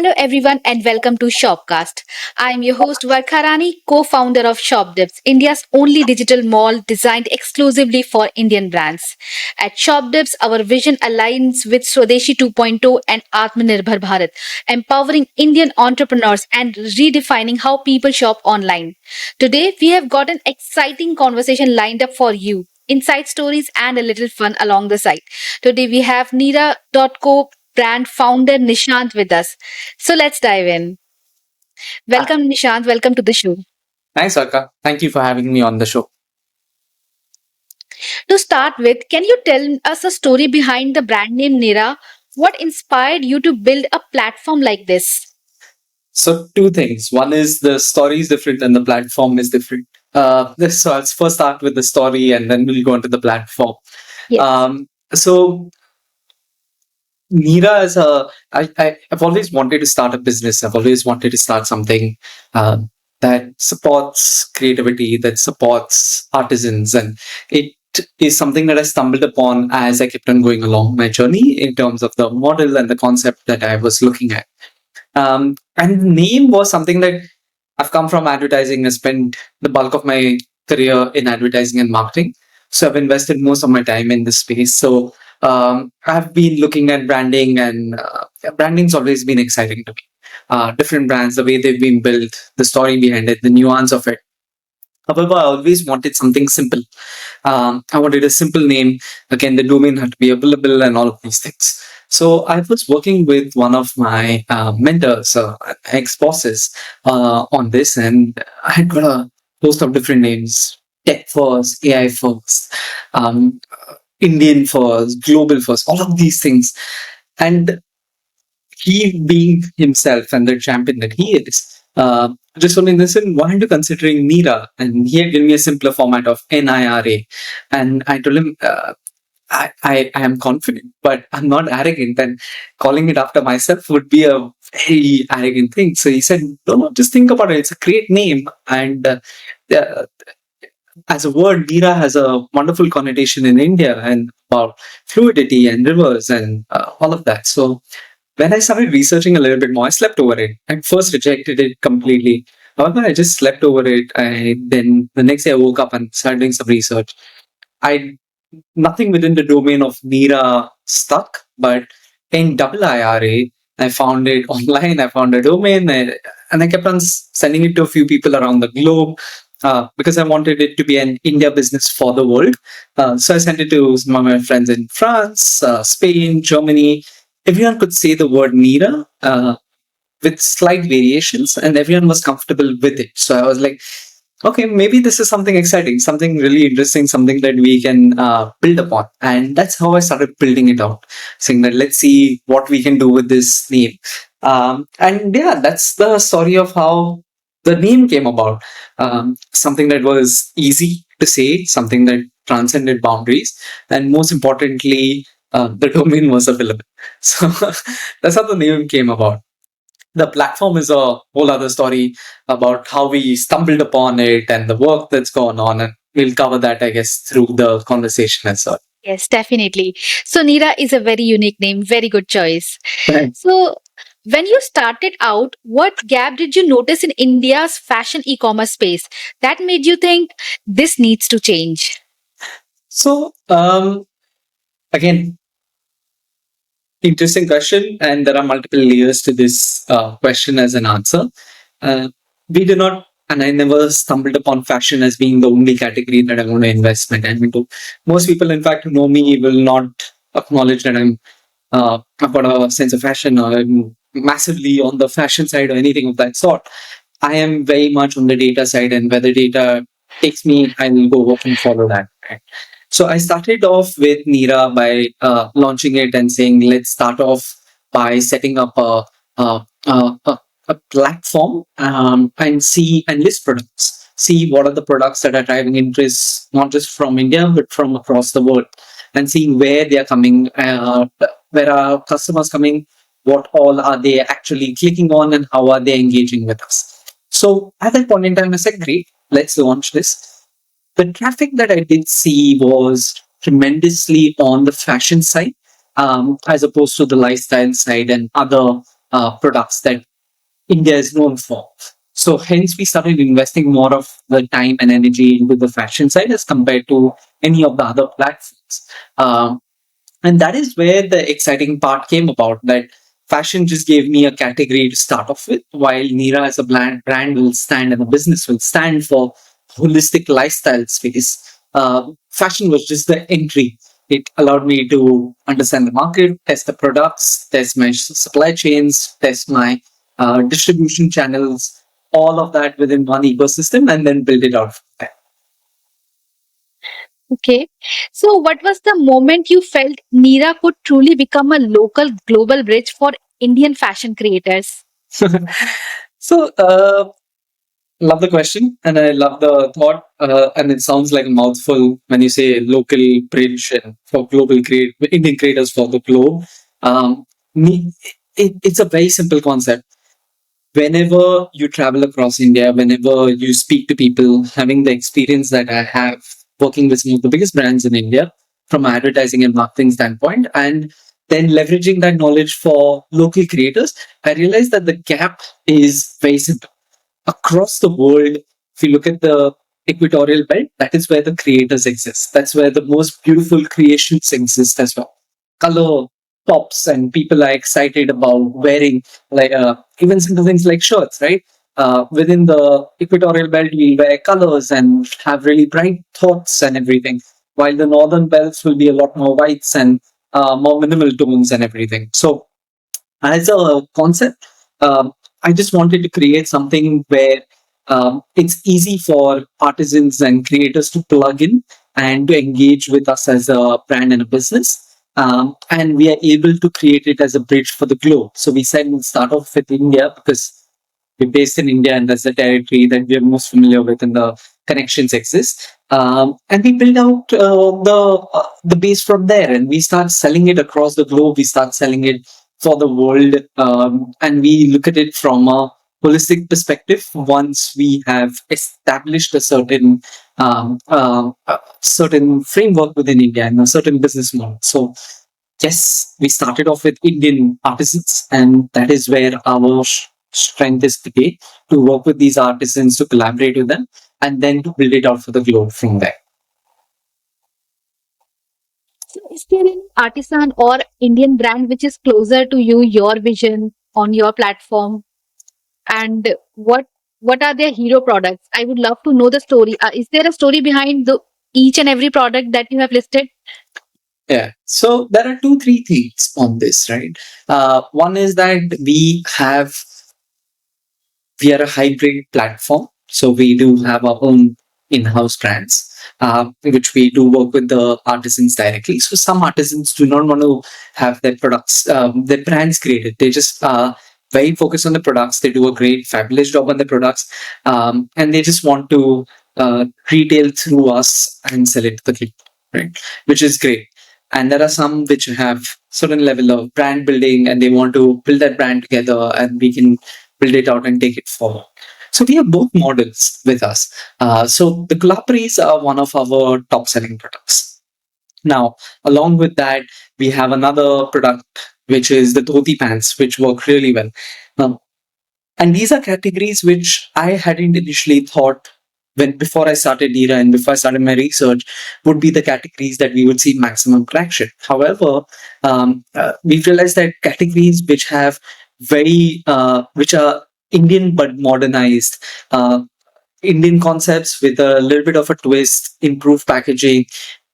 Hello, everyone, and welcome to Shopcast. I'm your host, Verkha Rani, co founder of Shopdibz, India's only digital mall designed exclusively for Indian brands. At Shopdibz, our vision aligns with Swadeshi 2.0 and Atmanirbhar Bharat, empowering Indian entrepreneurs and redefining how people shop online. Today, we have got an exciting conversation lined up for you. Inside stories and a little fun along the side. Today we have Neera.co brand founder Nishant with us. So let's dive in. Welcome, Nishant. Welcome to the show. Thanks, Arka. Thank you for having me on the show. To start with, can you tell us a story behind the brand name Nira? What inspired you to build a platform like this? So, two things. One is the story is different and the platform is different. So, I'll first start with the story and then we'll go into the platform. Yes. So, Neera is I've always wanted to start a business. I've always wanted to start something uh, that supports creativity, that supports artisans. And it is something that I stumbled upon as I kept on going along my journey in terms of the model and the concept that I was looking at. And the name was something that I've come from advertising. I spent the bulk of my career in advertising and marketing. So I've invested most of my time in this space. So I've been looking at branding, and branding's always been exciting to me. Different brands, the way they've been built, the story behind it, the nuance of it. However, I always wanted something simple. I wanted a simple name. Again, the domain had to be available and all of these things. So I was working with one of my mentors, ex-bosses, on this, and I had got a host of different names: tech first, AI first, um, Indian first, global first, all of these things. And he being himself and the champion that he is, just told me, listen, why aren't you considering Nira? And he had given me a simpler format of NIRA. And I told him, I am confident, but I'm not arrogant. And calling it after myself would be a very arrogant thing. So he said, no, just think about it. It's a great name. And uh, as a word, Neera has a wonderful connotation in India and about fluidity and rivers and all of that. So when I started researching a little bit more, I slept over it. I first rejected it completely. However, I just slept over it. Then the next day I woke up and started doing some research. I Nothing within the domain of Neera stuck, but in IIRA, I found it online. I found a domain, and I kept on sending it to a few people around the globe. Because I wanted it to be an India business for the world. So I sent it to some of my friends in France, Spain, Germany. Everyone could say the word Neera with slight variations, and everyone was comfortable with it. So I was like, okay, maybe this is something exciting, something really interesting, something that we can build upon. And that's how I started building it out, saying that let's see what we can do with this name. And yeah, that's the story of how the name came about. Something that was easy to say, something that transcended boundaries, and most importantly, the domain was available. So that's how the name came about. The platform is a whole other story about how we stumbled upon it and the work that's gone on. And we'll cover that, I guess, through the conversation as well. Yes, definitely. So Nira is a very unique name. Very good choice. Right. So when you started out, what gap did you notice in India's fashion e-commerce space that made you think this needs to change? So, again, interesting question. And there are multiple layers to this question as an answer. We do not, and I never stumbled upon fashion as being the only category that I want to invest my time into. Most people, in fact, who know me will not acknowledge that I've got a sense of fashion or I'm massively on the fashion side or anything of that sort. I am very much on the data side, and where the data takes me, I will go work and follow that. Right? So I started off with Neera by launching it and saying, let's start off by setting up a, a, a, a platform and see and list products. See what are the products that are driving interest, not just from India, but from across the world, and seeing where they are coming, where are customers coming, what all are they actually clicking on, and how are they engaging with us. So at that point in time, I said, great, let's launch this. The traffic that I did see was tremendously on the fashion side, as opposed to the lifestyle side and other products that India is known for. So hence we started investing more of the time and energy into the fashion side as compared to any of the other platforms. And that is where the exciting part came about, that fashion just gave me a category to start off with, while Neera as a brand will stand and a business will stand for holistic lifestyle space. Fashion was just the entry. It allowed me to understand the market, test the products, test my supply chains, test my distribution channels, all of that within one ecosystem, and then build it out from there. Okay. So, what was the moment you felt Neera could truly become a local global bridge for Indian fashion creators? So, love the question, and I love the thought. And it sounds like a mouthful when you say local bridge and for global Indian creators for the globe. Um, it's a very simple concept. Whenever you travel across India, whenever you speak to people, having the experience that I have working with some of the biggest brands in India from an advertising and marketing standpoint, and then leveraging that knowledge for local creators, I realized that the gap is very simple across the world. If you look at the equatorial belt, that is where the creators exist. That's where the most beautiful creations exist as well. Color pops, and people are excited about wearing, like even simple things like shirts, right? Within the equatorial belt, we wear colors and have really bright thoughts and everything, while the northern belts will be a lot more whites and more minimal tones and everything. So as a concept, I just wanted to create something where it's easy for artisans and creators to plug in and to engage with us as a brand and a business. And we are able to create it as a bridge for the globe. So we said we'll start off with India because we're based in India and that's the territory that we are most familiar with and the connections exist. And we build out the base from there, and we start selling it across the globe. We start selling it for the world, and we look at it from a holistic perspective. Once we have established a certain framework within India and a certain business model. So yes, we started off with Indian artisans, and that is where our strength is today, to work with these artisans, to collaborate with them, and then to build it out for the globe from there. So, is there any artisan or Indian brand which is closer to you, your vision on your platform, and what are their hero products? I would love to know the story. Is there a story behind each and every product that you have listed? Yeah. So there are three things on this, right? One is that we are a hybrid platform. So we do have our own in-house brands, which we do work with the artisans directly. So some artisans do not want to have their products, their brands created. They just very focused on the products. They do a great, fabulous job on the products, and they just want to retail through us and sell it to the people, right? Which is great. And there are some which have certain level of brand building, and they want to build that brand together, and we can build it out and take it forward. So we have both models with us. So the Gulapris are one of our top selling products. Now, along with that, we have another product which is the dhoti pants, which work really well. Um, and these are categories which I hadn't initially thought, when before I started Neera and before I started my research, would be the categories that we would see maximum traction. However, we've realized that categories which have which are Indian but modernized, Indian concepts with a little bit of a twist, improved packaging,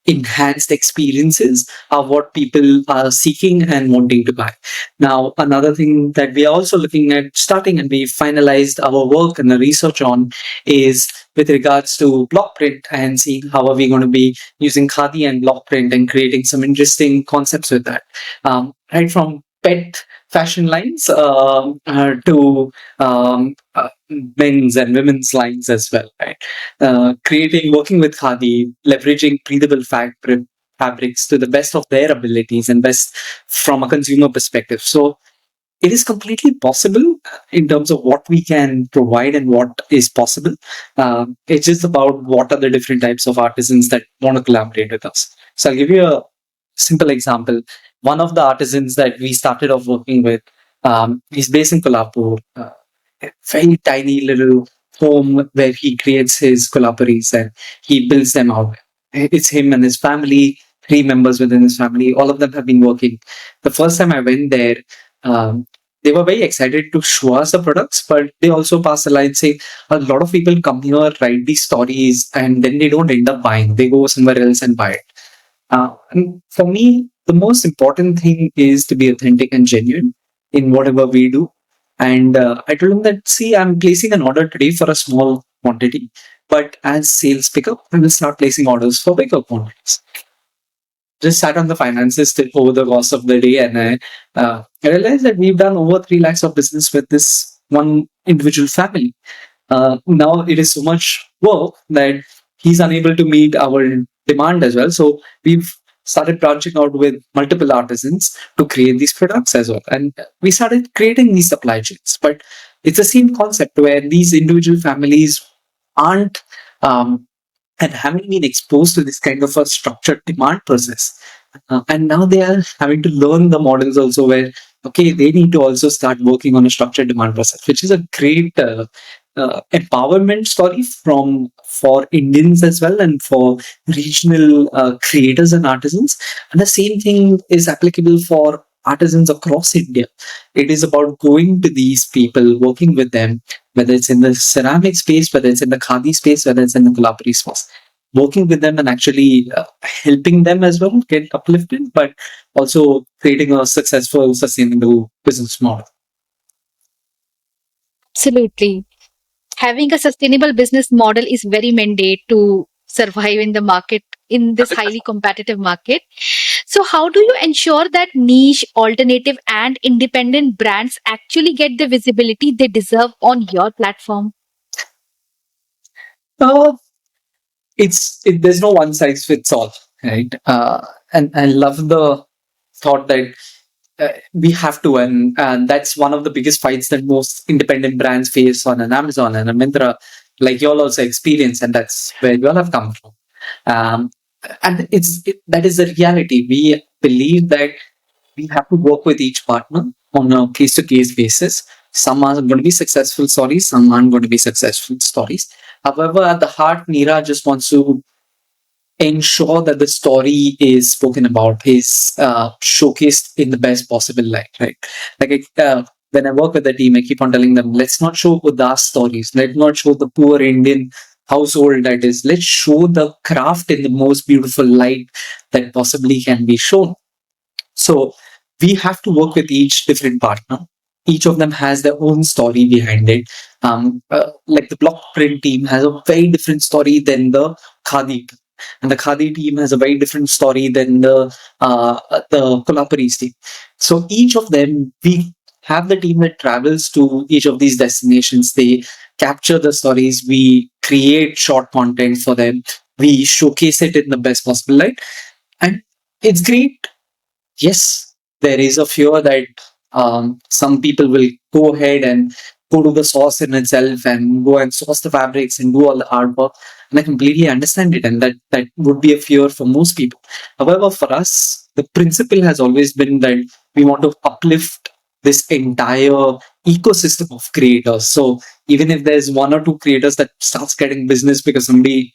enhanced experiences are what people are seeking and wanting to buy. Now, another thing that we are also looking at starting, and we finalized our work and the research on, is with regards to block print and seeing how are we going to be using khadi and block print and creating some interesting concepts with that. Right from pet fashion lines to men's and women's lines as well, right? Working with khadi, leveraging breathable fabrics to the best of their abilities and best from a consumer perspective. So it is completely possible in terms of what we can provide and what is possible. It's just about what are the different types of artisans that want to collaborate with us. So I'll give you a simple example. One of the artisans that we started off working with He's based in Kolhapur. A very tiny little home where he creates his Kolhapuris and he builds them out. It's him and his family, three members within his family. All of them have been working. The first time I went there, um, they were very excited to show us the products, but they also passed the line saying a lot of people come here, write these stories, and then they don't end up buying. They go somewhere else and buy it. And for me, the most important thing is to be authentic and genuine in whatever we do. And I told him that, see, I'm placing an order today for a small quantity, but as sales pick up, I will start placing orders for bigger quantities. Just sat on the finances till over the course of the day, and I realized that we've done over 3 lakhs of business with this one individual family. Now it is so much work that he's unable to meet our demand as well. So we've started branching out with multiple artisans to create these products as well. And we started creating these supply chains. But it's the same concept where these individual families aren't and haven't been exposed to this kind of a structured demand process. And now they are having to learn the models also where, okay, they need to also start working on a structured demand process, which is a great empowerment story from for Indians as well and for regional creators and artisans. And the same thing is applicable for artisans across India. It is about going to these people, working with them, whether it's in the ceramic space, whether it's in the khadi space, whether it's in the Kolhapuri space. Working with them and actually helping them as well get uplifted, but also creating a successful, sustainable business model. Absolutely. Having a sustainable business model is very mandate to survive in the market, in this highly competitive market. So how do you ensure that niche, alternative and independent brands actually get the visibility they deserve on your platform? Uh, there's no one size fits all, right? And I love the thought that we have to, and that's one of the biggest fights that most independent brands face on an Amazon and a Myntra, like you all also experience, and that's where you all have come from. Um, and that is the reality. We believe that we have to work with each partner on a case to case basis. Some are going to be successful stories, some aren't going to be successful stories. However, at the heart, Neera just wants to ensure that the story is spoken about, is showcased in the best possible light, right? Like when I work with the team, I keep on telling them, let's not show Udas stories. Let's not show the poor Indian household that is. Let's show the craft in the most beautiful light that possibly can be shown. So we have to work with each different partner. Each of them has their own story behind it. Like the block print team has a very different story than the Khadi team. And the Khadi team has a very different story than the Kolhapuris team. So each of them, we have the team that travels to each of these destinations. They capture the stories. We create short content for them. We showcase it in the best possible light. And it's great. Yes, there is a fear that some people will go ahead and go to the source in itself and go and source the fabrics and do all the hard work. And I completely understand it. And that would be a fear for most people. However, for us, the principle has always been that we want to uplift this entire ecosystem of creators. So even if there's one or two creators that starts getting business because somebody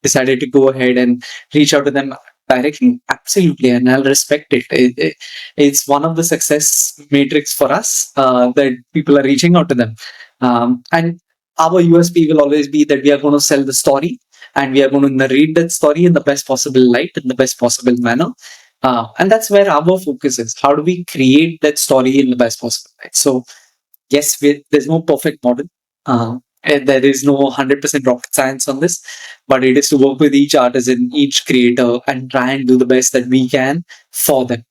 decided to go ahead and reach out to them directly, absolutely, and I'll respect it. It's one of the success matrix for us that people are reaching out to them, and our USP will always be that we are going to sell the story and we are going to narrate that story in the best possible light, in the best possible manner. And that's where our focus is. How do we create that story in the best possible light? So yes, there's no perfect model. And there is no 100% rocket science on this, but it is to work with each artisan, each creator, and try and do the best that we can for them.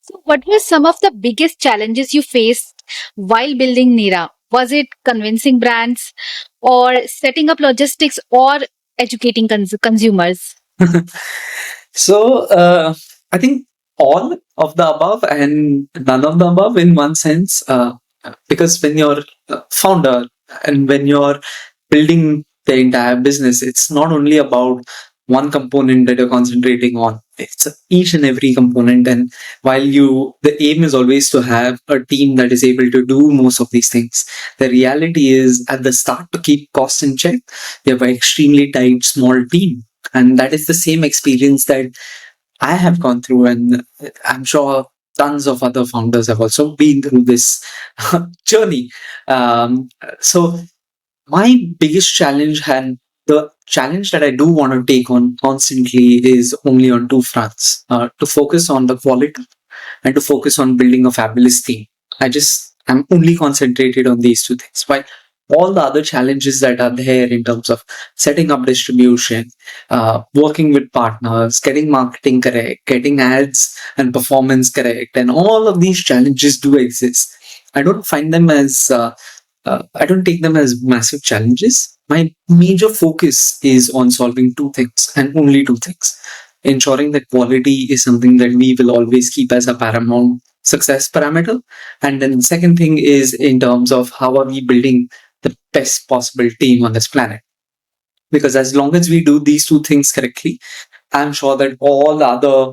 So what were some of the biggest challenges you faced while building Nira? Was it convincing brands or setting up logistics or educating consumers? So I think all of the above and none of the above in one sense, because when you're a founder and when you're building the entire business, it's not only about one component that you're concentrating on. It's each and every component. And while the aim is always to have a team that is able to do most of these things, the reality is at the start, to keep costs in check, you have an extremely tight, small team. And that is the same experience that I have gone through, and I'm sure tons of other founders have also been through this journey. So my biggest challenge, and the challenge that I do want to take on constantly, is only on two fronts: to focus on the quality and to focus on building a fabulous team. I'm only concentrated on these two things. While all the other challenges that are there in terms of setting up distribution, working with partners, getting marketing correct, getting ads and performance correct, and all of these challenges do exist. I don't find them as I don't take them as massive challenges. My major focus is on solving two things and only two things: ensuring that quality is something that we will always keep as a paramount success parameter. And then the second thing is in terms of how are we building the best possible team on this planet. Because as long as we do these two things correctly, I'm sure that all the other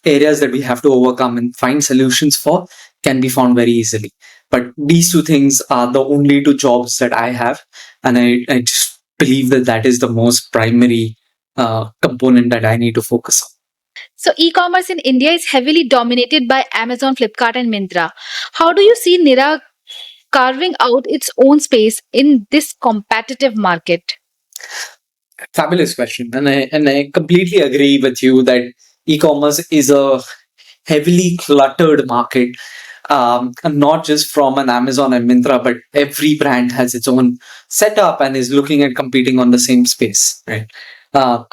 areas that we have to overcome and find solutions for can be found very easily. But these two things are the only two jobs that I have. And I just believe that that is the most primary component that I need to focus on. So, e commerce in India is heavily dominated by Amazon, Flipkart, and Myntra. How do you see Nira carving out its own space in this competitive market? Fabulous question. And I completely agree with you that e-commerce is a heavily cluttered market, and not just from an Amazon and Myntra, but every brand has its own setup and is looking at competing on the same space, right? Uh,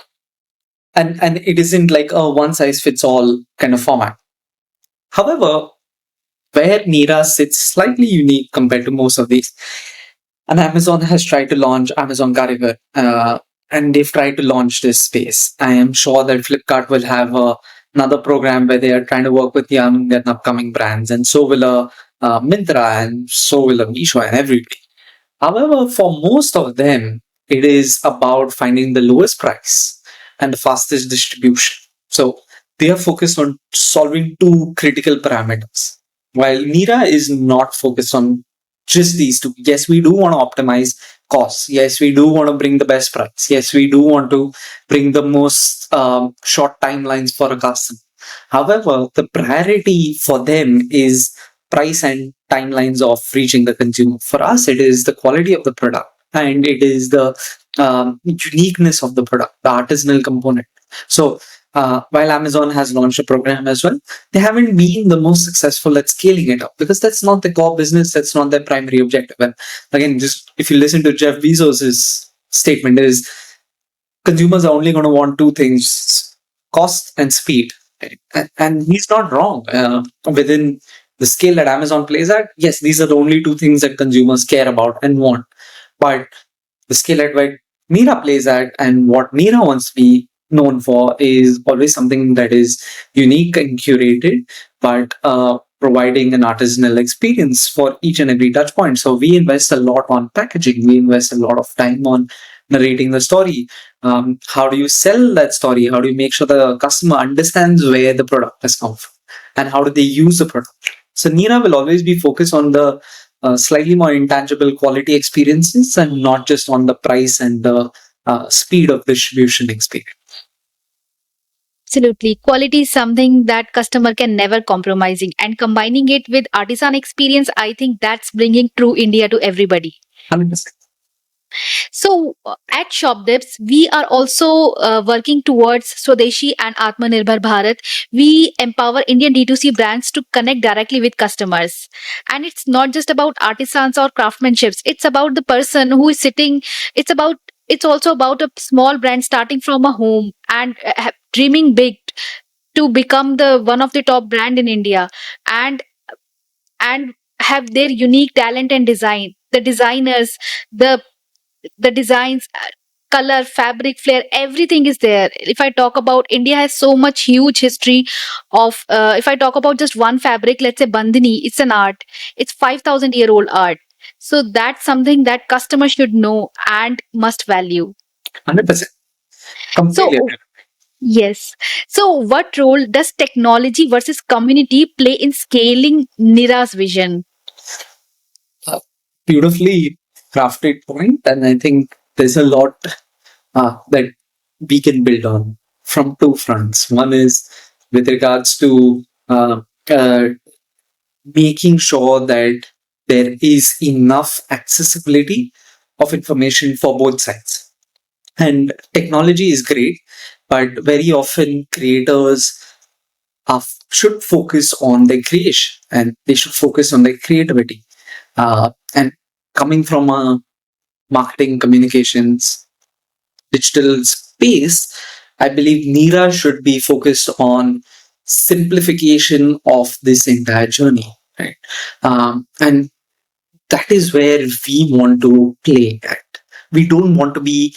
and it isn't like a one size fits all kind of format. However, where Nira sits slightly unique compared to most of these, and Amazon has tried to launch Amazon Carrier, and they've tried to launch this space. I am sure that Flipkart will have another program where they are trying to work with young and upcoming brands, and so will Myntra, and so will a Meesho, and everybody. However, for most of them, it is about finding the lowest price and the fastest distribution. So they are focused on solving two critical parameters. While Nira is not focused on just these two. Yes, we do want to optimize costs. Yes, we do want to bring the best price. Yes, we do want to bring the most short timelines for a customer. However, the priority for them is price and timelines of reaching the consumer. For us, it is the quality of the product and it is the uniqueness of the product, the artisanal component. So, while Amazon has launched a program as well, they haven't been the most successful at scaling it up because that's not the core business, that's not their primary objective. And again, just if you listen to Jeff Bezos's statement, is consumers are only going to want two things: cost and speed. And he's not wrong. Within the scale that Amazon plays at, yes, these are the only two things that consumers care about and want. But the scale at what Nira plays at and what Nira wants to be known for is always something that is unique and curated, but providing an artisanal experience for each and every touch point. So we invest a lot on packaging. We invest a lot of time on narrating the story. How do you sell that story? How do you make sure the customer understands where the product has come from and how do they use the product? So Nira will always be focused on the slightly more intangible quality experiences and not just on the price and the speed of distribution experience. Absolutely. Quality is something that customer can never compromising and combining it with artisan experience, I think that's bringing true India to everybody. 100%. So at Shopdibs, we are also working towards Swadeshi and Atmanirbhar Bharat. We empower Indian D2C brands to connect directly with customers. And it's not just about artisans or craftsmanships. It's about the person who is sitting. It's also about a small brand starting from a home and dreaming big to become the one of the top brand in India and and have their unique talent and design. The designers, the the designs, color, fabric, flair, everything is there. If I talk about India has so much huge history of, if I talk about just one fabric, let's say Bandhani, it's an art. It's 5,000-year-old art. So that's something that customers should know and must value. 100%. So, Completely agree. yes. So, what role does technology versus community play in scaling Nira's vision? Uh, Beautifully crafted point, and I think there's a lot that we can build on from two fronts. One is with regards to uh, making sure that there is enough accessibility of information for both sides. And technology is great, but very often creators should focus on their creation and they should focus on their creativity. And coming from a marketing communications digital space, I believe Neera should be focused on simplification of this entire journey, right? And that is where we want to play at. We don't want to be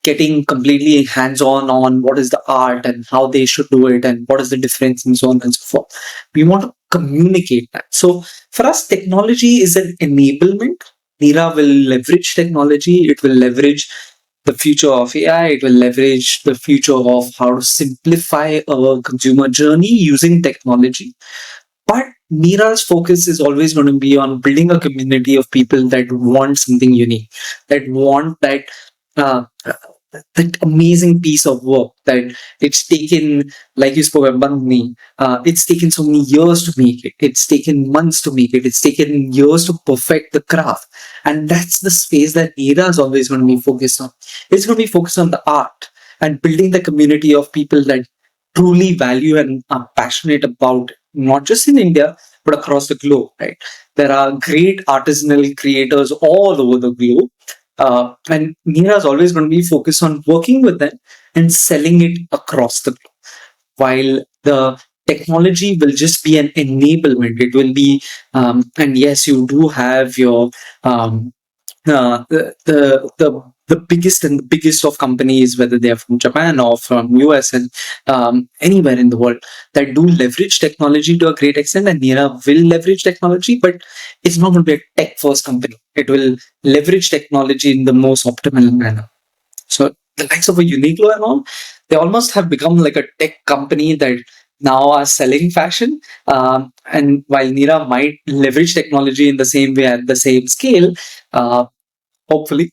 getting completely hands on what is the art and how they should do it and what is the difference and so on and so forth. We want to communicate that. So for us, technology is an enablement. Nira will leverage technology. It will leverage the future of AI. It will leverage the future of how to simplify a consumer journey using technology. But Mira's focus is always going to be on building a community of people that want something unique, that want uh, that amazing piece of work that it's taken, like you spoke about me, it's taken so many years to make it. It's taken months to make it. It's taken years to perfect the craft. And that's the space that Mira is always going to be focused on. It's going to be focused on the art and building the community of people that truly value and are passionate about not just in India, but across the globe, right? There are great artisanal creators all over the globe. And Nira is always going to be focused on working with them and selling it across the globe. While the technology will just be an enablement, it will be, and yes, you do have your um, the biggest and the biggest of companies, whether they are from Japan or from US and anywhere in the world, that do leverage technology to a great extent, and Nira will leverage technology, but it's not going to be a tech first company. It will leverage technology in the most optimal manner. So the likes of a Uniqlo and all, they almost have become like a tech company that now are selling fashion. And while Nira might leverage technology in the same way at the same scale, uh, hopefully,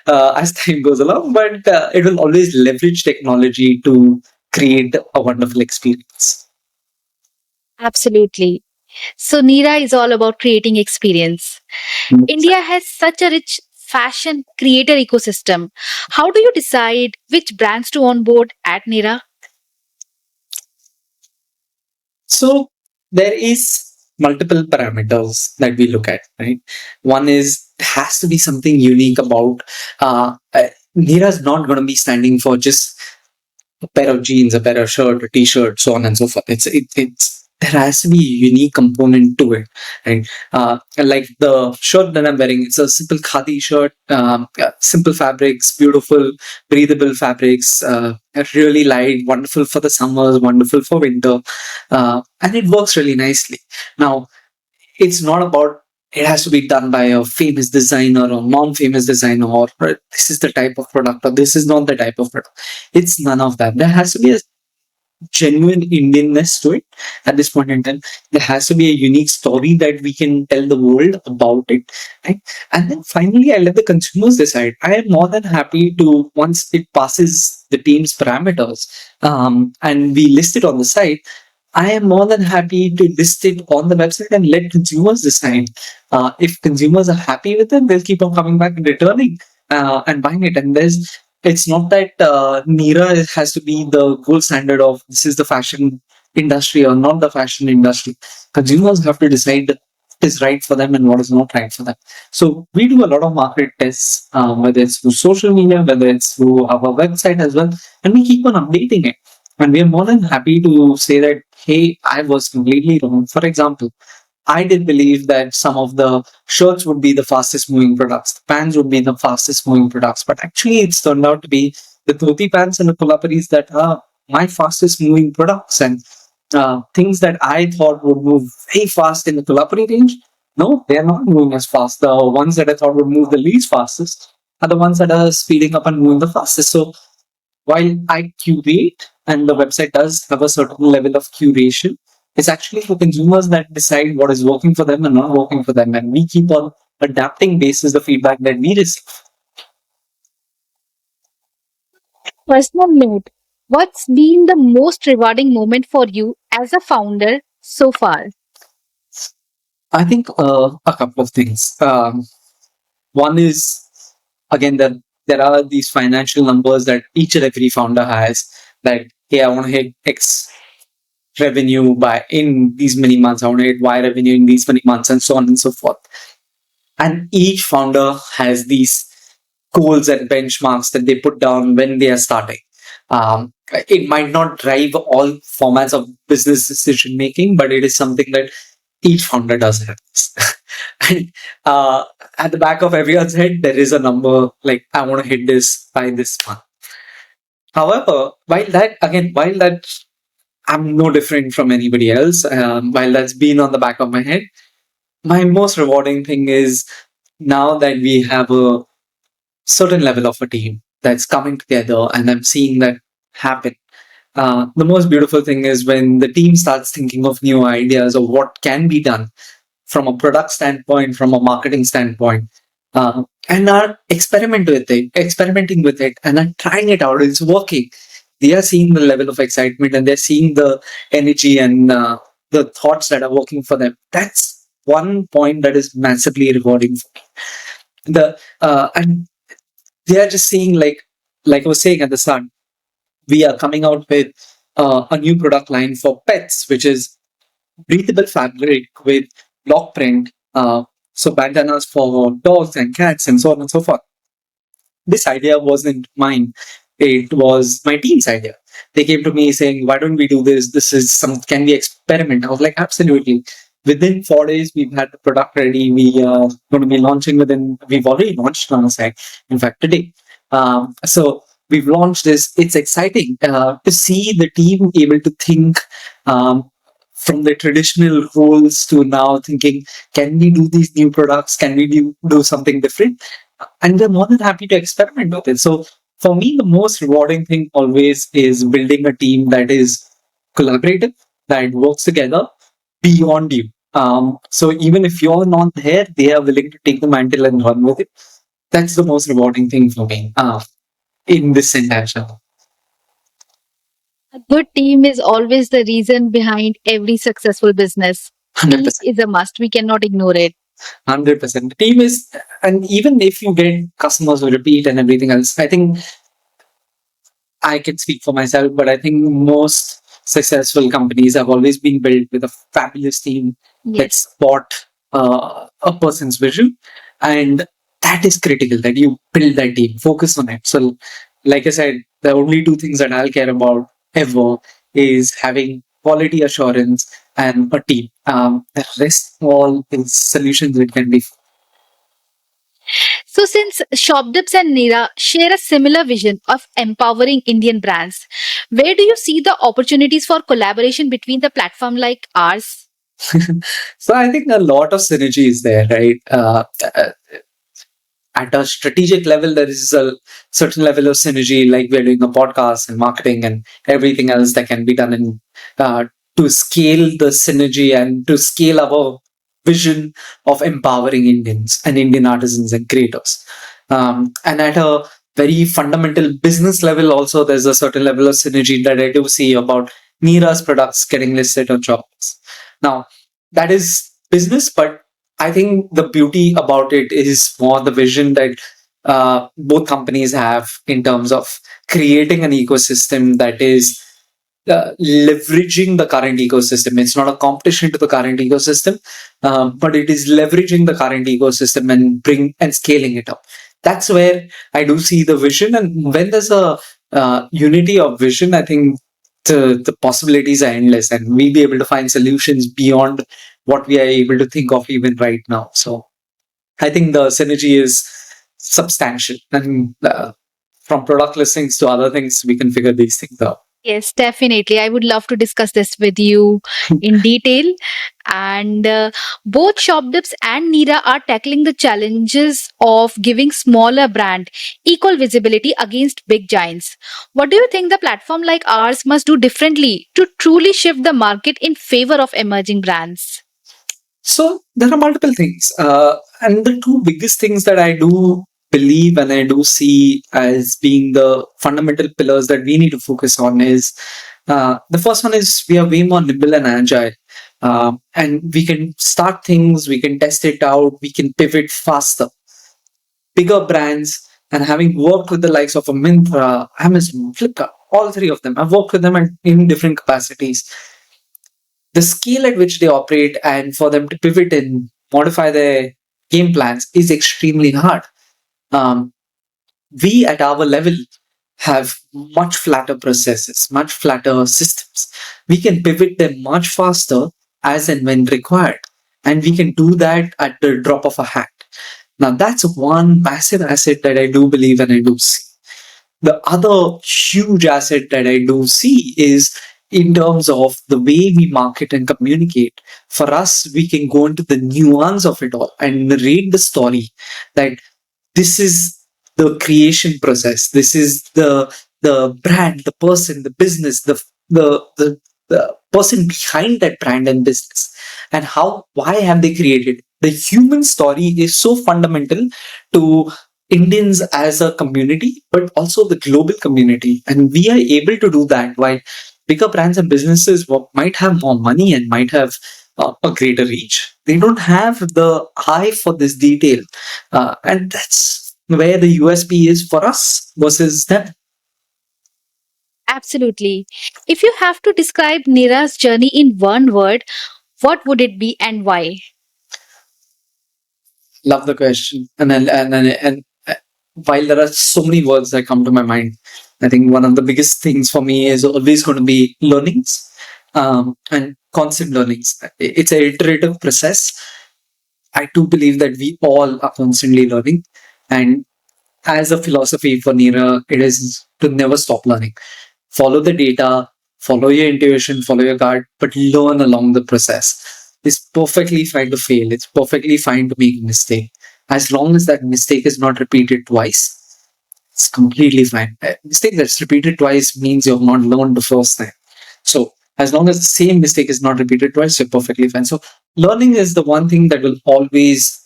as time goes along, but it will always leverage technology to create a wonderful experience. Absolutely. So, Nira is all about creating experience. India has such a rich fashion creator ecosystem. How do you decide which brands to onboard at Nira? So there is multiple parameters that we look at, right? One is there has to be something unique about Nira's not going to be standing for just a pair of jeans, a pair of shirt, a t-shirt, so on and so forth. It's there has to be a unique component to it, right? Like the shirt that I'm wearing, it's a simple khadi shirt, simple fabrics, beautiful, breathable fabrics, really light, wonderful for the summers, wonderful for winter, and it works really nicely. Now, it's not about it has to be done by a famous designer or non-famous designer or this is the type of product or this is not the type of product. It's none of that. There has to be a genuine Indianness to it at this point in time. There has to be a unique story that we can tell the world about it. Right? And then finally, I let the consumers decide. I am more than happy to, once it passes the team's parameters and we list it on the site, I am more than happy to list it on the website and let consumers decide. If consumers are happy with it, they'll keep on coming back and returning and buying it. And it's not that Nira has to be the gold standard of this is the fashion industry or not the fashion industry. Consumers have to decide what is right for them and what is not right for them. So we do a lot of market tests, whether it's through social media, whether it's through our website as well, and we keep on updating it. And we are more than happy to say that, hey, I was completely wrong. For example, I did believe that some of the shirts would be the fastest moving products, the pants would be the fastest moving products, but actually it's turned out to be the dhoti pants and the kolaparis that are my fastest moving products. And things that I thought would move very fast in the kolapari range, no, they're not moving as fast. The ones that I thought would move the least fastest are the ones that are speeding up and moving the fastest. So while I curate and the website does have a certain level of curation, it's actually for consumers that decide what is working for them and not working for them. And we keep on adapting basis the feedback that we receive. Personal note. What's been the most rewarding moment for you as a founder so far? I think a couple of things. One is, again, that there are these financial numbers that each and every founder has, that, hey, I want to hit X revenue by in these many months, I want to hit Y revenue in these many months, and so on and so forth. And each founder has these goals and benchmarks that they put down when they are starting. It might not drive all formats of business decision making, but it is something that each founder does have. And at the back of everyone's head, there is a number like, I want to hit this by this month. However, while that I'm no different from anybody else, while that's been on the back of my head, my most rewarding thing is now that we have a certain level of a team that's coming together and I'm seeing that happen. The most beautiful thing is when the team starts thinking of new ideas of what can be done from a product standpoint, from a marketing standpoint, and are experimenting with it, and are trying it out. It's working. They are seeing the level of excitement, and they're seeing the energy and the thoughts that are working for them. That's one point that is massively rewarding for me. And they are just seeing, like I was saying at the start, we are coming out with a new product line for pets, which is breathable fabric with block print. So bandanas for dogs and cats and so on and so forth. This idea wasn't mine. It was my team's idea. They came to me saying, why don't we do this? This is can we experiment? I was like, absolutely. Within 4 days, we've had the product ready. We are going to be launching we've already launched on our site, in fact, today. So we've launched this. It's exciting to see the team able to think from the traditional roles to now thinking, can we do these new products? Can we do something different? And they're more than happy to experiment with it. So for me, the most rewarding thing always is building a team that is collaborative, that works together beyond you. So even if you're not there, they are willing to take the mantle and run with it. That's the most rewarding thing for me in this entire show. A good team is always the reason behind every successful business. Team 100%. is a must. We cannot ignore it. 100%. The team is, and even if you get customers who repeat and everything else, I think I can speak for myself, but I think most successful companies have always been built with a fabulous team that Yes. support a person's vision. And that is critical that you build that team, focus on it. So, like I said, the only two things that I'll care about ever is having quality assurance and a team. The rest all is solutions it can be. So, since Shopdibs and Neera share a similar vision of empowering Indian brands, where do you see the opportunities for collaboration between the platform like ours? So I think a lot of synergy is there, right? At a strategic level, there is a certain level of synergy, like we're doing a podcast and marketing and everything else that can be done in to scale the synergy and to scale our vision of empowering Indians and Indian artisans and creators. And at a very fundamental business level, also, there's a certain level of synergy that I do see about Neera's products getting listed on Shopcast. Now, that is business, but I think the beauty about it is more the vision that both companies have in terms of creating an ecosystem that is leveraging the current ecosystem. It's not a competition to the current ecosystem, but it is leveraging the current ecosystem and scaling it up. That's where I do see the vision. And when there's a unity of vision, I think the possibilities are endless, and we'll be able to find solutions beyond what we are able to think of even right now. So I think the synergy is substantial, and from product listings to other things, we can figure these things out. Yes, definitely. I would love to discuss this with you in detail. And both Shopdips and Neera are tackling the challenges of giving smaller brand equal visibility against big giants. What do you think the platform like ours must do differently to truly shift the market in favor of emerging brands? So there are multiple things, and the two biggest things that I do believe and I do see as being the fundamental pillars that we need to focus on is the first one is we are way more nimble and agile, and we can start things, we can test it out, we can pivot faster. Bigger brands, and having worked with the likes of a Myntra, Amazon, Flipkart, all three of them, I've worked with them in different capacities. The scale at which they operate and for them to pivot and modify their game plans is extremely hard. Um, we at our level have much flatter processes, much flatter systems. We can pivot them much faster as and when required. And we can do that at the drop of a hat. Now, that's one massive asset that I do believe and I do see. The other huge asset that I do see is in terms of the way we market and communicate. For us, we can go into the nuance of it all and narrate the story that this is the creation process. This is the brand, the person, the business, the person behind that brand and business, and how why have they created. The human story is so fundamental to Indians as a community, but also the global community. And we are able to do that while bigger brands and businesses might have more money and might have a greater reach. They don't have the eye for this detail. And that's where the USP is for us versus them. Absolutely. If you have to describe Neera's journey in one word, what would it be and why? Love the question. And while there are so many words that come to my mind, I think one of the biggest things for me is always going to be learnings, and constant learnings. It's an iterative process. I do believe that we all are constantly learning. And as a philosophy for Neera, it is to never stop learning. Follow the data, follow your intuition, follow your gut, but learn along the process. It's perfectly fine to fail. It's perfectly fine to make a mistake. As long as that mistake is not repeated twice, it's completely fine. A mistake that's repeated twice means you've not learned the first time. So as long as the same mistake is not repeated twice, you're perfectly fine. So learning is the one thing that will always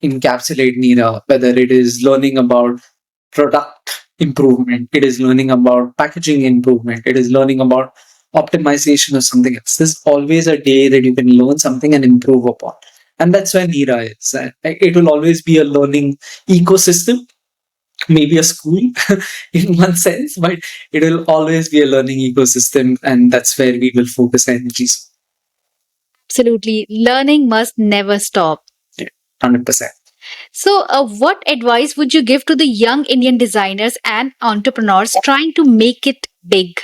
encapsulate Neera, whether it is learning about product improvement, it is learning about packaging improvement, it is learning about optimization or something else. There's always a day that you can learn something and improve upon. And that's where Neera is. It will always be a learning ecosystem, maybe a school in one sense, but it will always be a learning ecosystem. And that's where we will focus our energies. Absolutely. Learning must never stop. 100%. So, what advice would you give to the young Indian designers and entrepreneurs trying to make it big?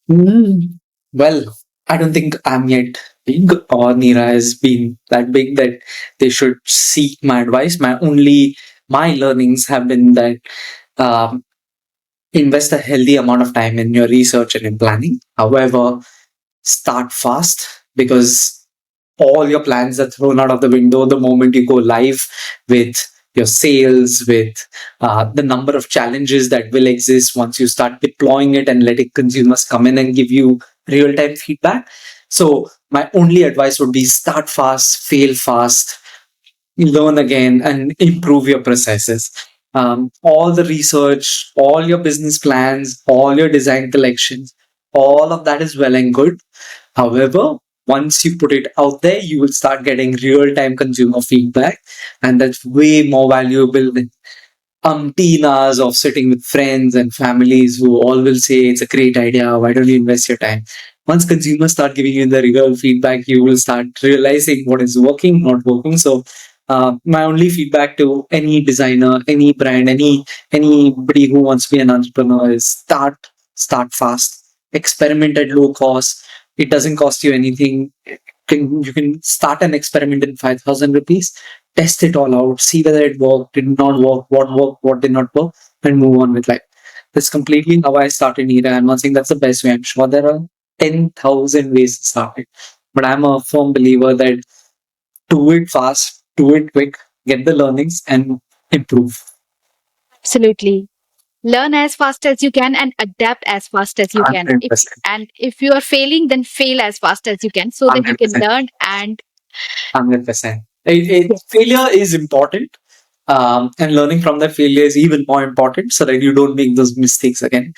Mm. Well, I don't think I'm yet big or Neera has been that big that they should seek my advice. My learnings have been that um, invest a healthy amount of time in your research and in planning. However, start fast because all your plans are thrown out of the window the moment you go live with your sales, with the number of challenges that will exist once you start deploying it and letting consumers come in and give you real time feedback. So, my only advice would be start fast, fail fast, learn again, and improve your processes. All the research, all your business plans, all your design collections, all of that is well and good. However, once you put it out there, you will start getting real time consumer feedback, and that's way more valuable than umpteen hours of sitting with friends and families who all will say it's a great idea. Why don't you invest your time? Once consumers start giving you the real feedback, you will start realizing what is working, not working. So, my only feedback to any designer, any brand, anybody who wants to be an entrepreneur is start fast, experiment at low cost. It doesn't cost you anything. You can start an experiment in 5,000 rupees, test it all out, see whether it worked, did not work, what worked, what did not work, and move on with life. That's completely how I started Neera. I'm not saying that's the best way. I'm sure there are 10,000 ways to start it. But I'm a firm believer that do it fast, do it quick, get the learnings and improve. Absolutely. Learn as fast as you can and adapt as fast as you can. If 100%. and if you are failing, then fail as fast as you can so that you can 100%. learn and 100%. yes, Failure is important. And learning from that failure is even more important so that you don't make those mistakes again.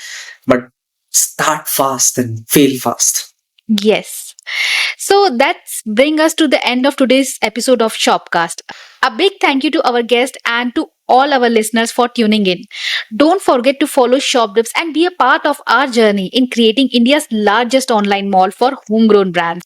But start fast and fail fast. yes. So that's bring us to the end of today's episode of Shopcast. A big thank you to our guest and to all our listeners for tuning in. Don't forget to follow Shopdibs and be a part of our journey in creating India's largest online mall for homegrown brands.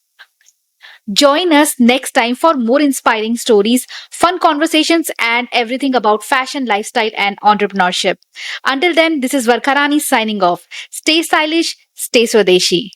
Join us next time for more inspiring stories, fun conversations, and everything about fashion, lifestyle, and entrepreneurship. Until then, this is Verkha Rani signing off. Stay stylish, stay Swadeshi.